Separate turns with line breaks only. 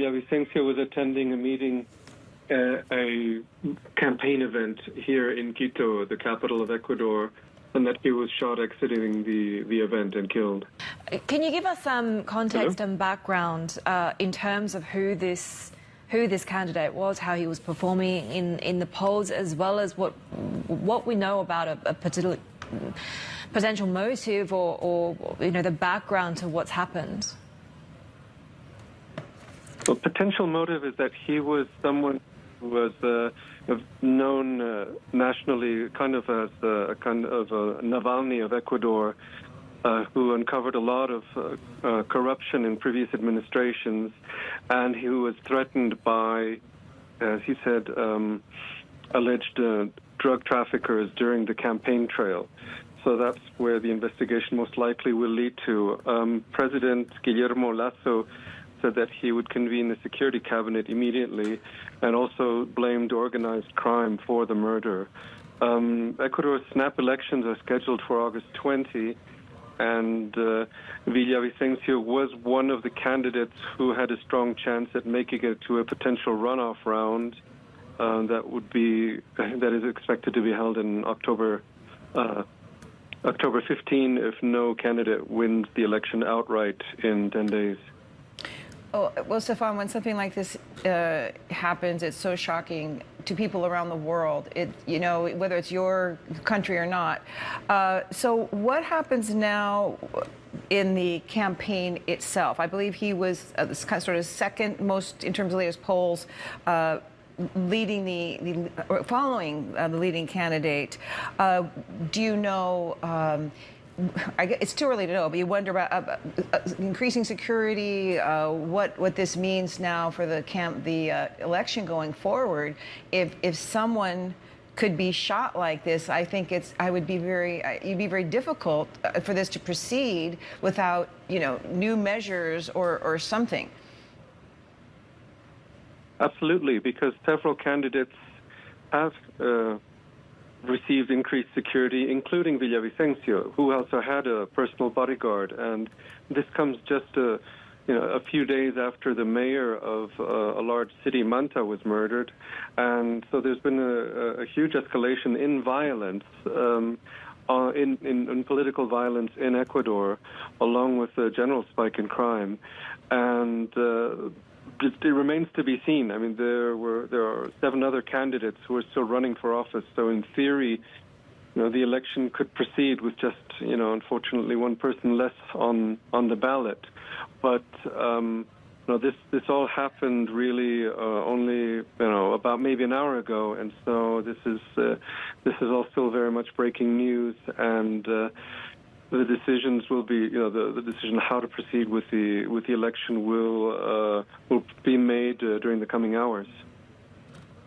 Villavicencio was attending a meeting, a campaign event here in Quito, the capital of Ecuador, and that he was shot exiting the event and killed.
Can you give us some context and background in terms of who this candidate was, how he was performing in the polls, as well as what we know about a potential motive or the background to what's happened?
Well, potential motive is that he was someone who was known nationally, kind of as a Navalny of Ecuador, who uncovered a lot of corruption in previous administrations, and who was threatened by, as he said, alleged drug traffickers during the campaign trail. So that's where the investigation most likely will lead to. President Guillermo Lasso said that he would convene the security cabinet immediately and also blamed organized crime for the murder. Ecuador's snap elections are scheduled for August 20, and Villavicencio was one of the candidates who had a strong chance at making it to a potential runoff round that is expected to be held in October 15 if no candidate wins the election outright in 10 days.
Oh, well, Stefan, when something like this happens, it's so shocking to people around the world, whether it's your country or not. So what happens now in the campaign itself? I believe he was sort of second most, in terms of the latest polls, following the leading candidate. Do you know? It's too early to know, but you wonder about increasing security, what this means now for the election going forward. If someone could be shot like this, I think it'd be very difficult for this to proceed without new measures or something.
Absolutely, because several candidates have received increased security, including Villavicencio, who also had a personal bodyguard. And this comes just a few days after the mayor of a large city, Manta, was murdered. And so there's been a huge escalation in violence, in political violence in Ecuador, along with a general spike in crime. And it remains to be seen. I mean, there are 7 other candidates who are still running for office. So in theory, the election could proceed with just, unfortunately, one person less on the ballot. But this all happened really only about maybe an hour ago, and so this is all still very much breaking news. And the decisions will be, the decision how to proceed with the election will be made during the coming hours.